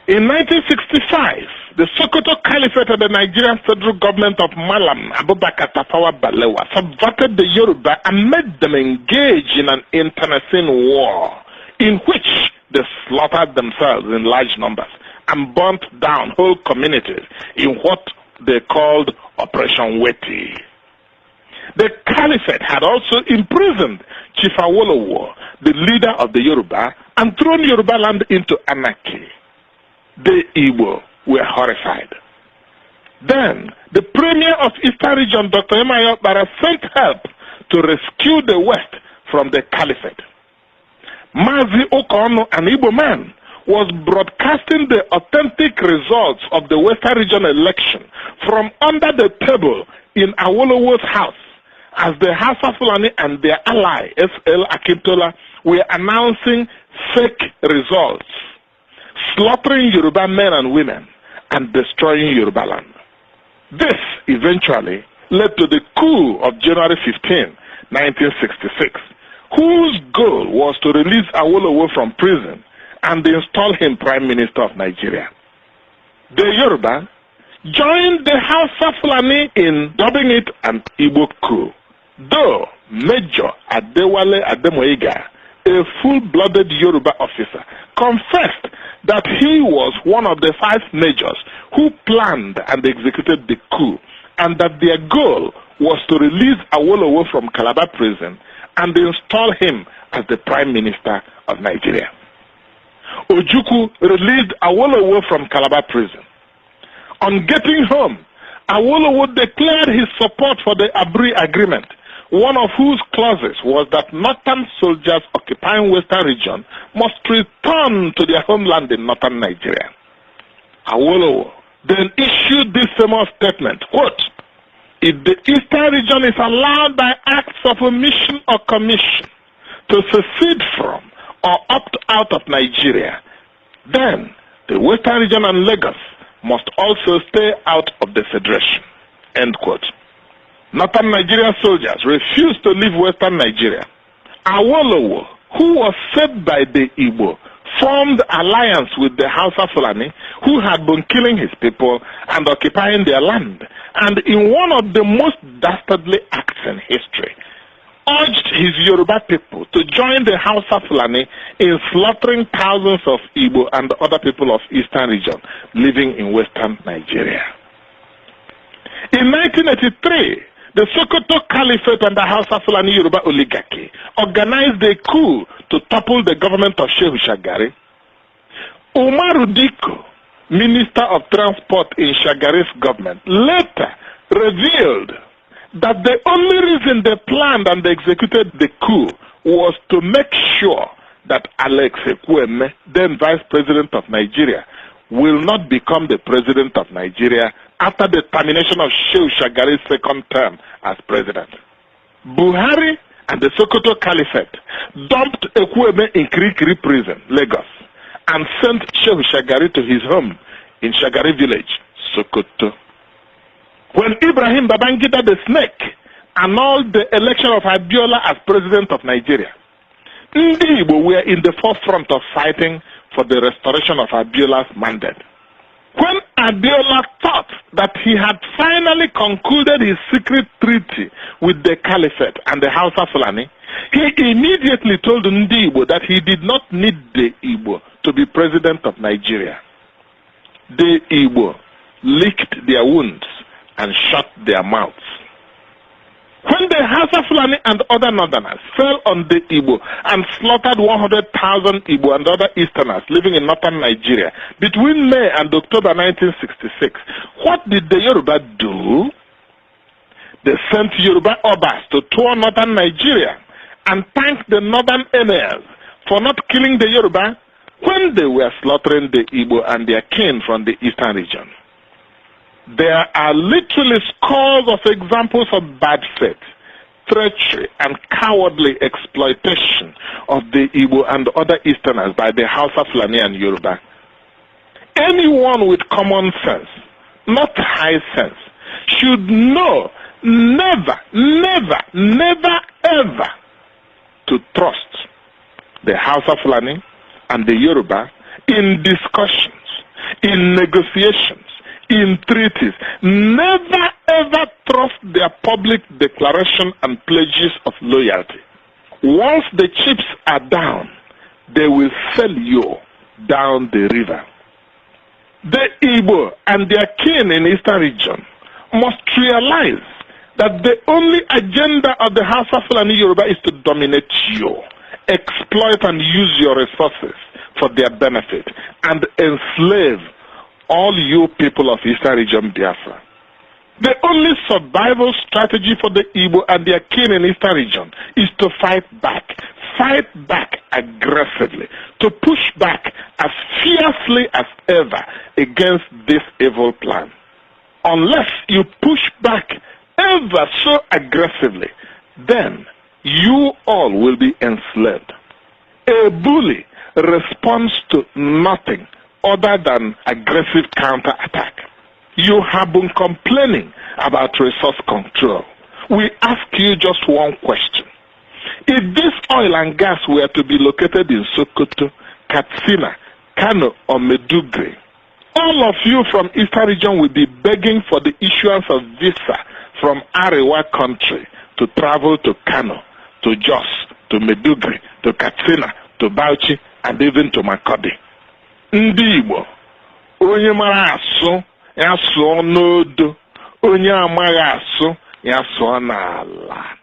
In 1965, the Sokoto Caliphate and the Nigerian federal government of Malam Abubakar Tafawa Balewa subverted the Yoruba and made them engage in an internecine war in which they slaughtered themselves in large numbers and burnt down whole communities in what they called Operation Weti. The Caliphate had also imprisoned Chief Awolowo, the leader of the Yoruba, and thrown Yoruba land into anarchy. The Igbo were horrified. Then, the Premier of Eastern Region, Dr. Emayo Bara, sent help to rescue the West from the Caliphate. Mazi Okono, an Igbo man, was broadcasting the authentic results of the Western Region election from under the table in Awolowo's house as the Hausa Fulani and their ally, S.L. Akintola, were announcing fake results, slaughtering Yoruba men and women, and destroying Yoruba land. This eventually led to the coup of January 15, 1966, whose goal was to release Awolowo from prison and install him Prime Minister of Nigeria. The Yoruba joined the Hausa Fulani in dubbing it an Igbo coup, though Major Adewale Ademoyiga, a full-blooded Yoruba officer, confessed that he was one of the 5 majors who planned and executed the coup, and that their goal was to release Awolowo from Calabar prison and install him as the Prime Minister of Nigeria. Ojukwu released Awolowo from Calabar prison. On getting home, Awolowo declared his support for the Robbery Agreement, one of whose clauses was that northern soldiers occupying Western region must return to their homeland in northern Nigeria. Awolowo then issued this famous statement, quote, "If the Eastern region is allowed by acts of omission or commission to secede from or opt out of Nigeria, then the Western region and Lagos must also stay out of the Federation." End quote. Northern Nigerian soldiers refused to leave Western Nigeria. Awolowo, who was saved by the Igbo, formed alliance with the Hausa Fulani, who had been killing his people and occupying their land, and in one of the most dastardly acts in history, urged his Yoruba people to join the Hausa Fulani in slaughtering thousands of Igbo and other people of Eastern region living in Western Nigeria. In 1983, the Sokoto Caliphate and the Hausa Fulani Yoruba oligarchy organized a coup to topple the government of Shehu Shagari. Umaru Diko, Minister of Transport in Shagari's government, later revealed that the only reason they planned and executed the coup was to make sure that Alex Ekwueme, then Vice President of Nigeria, will not become the President of Nigeria after the termination of Shehu Shagari's second term as President. Buhari and the Sokoto Caliphate dumped Ekwueme in Kirikiri prison, Lagos, and sent Shehu Shagari to his home in Shagari village, Sokoto. When Ibrahim Babangida the Snake annulled the election of Abiola as President of Nigeria, Ndi Igbo were in the forefront of fighting for the restoration of Abiola's mandate. When Abiola thought that he had finally concluded his secret treaty with the Caliphate and the Hausa Fulani, he immediately told Ndi Igbo that he did not need the Igbo to be President of Nigeria. The Igbo licked their wounds and shut their mouths. When the Hausa Fulani and other northerners fell on the Igbo and slaughtered 100,000 Igbo and other Easterners living in northern Nigeria between May and October 1966, what did the Yoruba do? They sent Yoruba Obas to tour northern Nigeria and thanked the northern emirs for not killing the Yoruba when they were slaughtering the Igbo and their kin from the eastern region. There are literally scores of examples of bad faith, treachery, and cowardly exploitation of the Igbo and other Easterners by the Hausa Fulani and Yoruba. Anyone with common sense, not high sense, should know never, never, never, ever to trust the Hausa Fulani and the Yoruba in discussions, in negotiations, in treaties, never ever trust their public declaration and pledges of loyalty. Once the chips are down, they will sell you down the river. The Igbo and their kin in Eastern region must realize that the only agenda of the House of Fulani Yoruba is to dominate you, exploit and use your resources for their benefit, and enslave all you people of Eastern region Biafra. The only survival strategy for the Igbo and their kin in Eastern region is to fight back aggressively, to push back as fiercely as ever against this evil plan. Unless you push back ever so aggressively, then you all will be enslaved. A bully responds to nothing other than aggressive counterattack. You have been complaining about resource control. We ask you just one question. If this oil and gas were to be located in Sokoto, Katsina, Kano, or Meduguri, all of you from Eastern region will be begging for the issuance of visa from Arewa country to travel to Kano, to Jos, to Meduguri, to Katsina, to Bauchi, and even to Makodi. Ndị Igbo, onye mara asụ, ya sụọ n'odo, onye amaghị asụ, ya sụọ n'ala.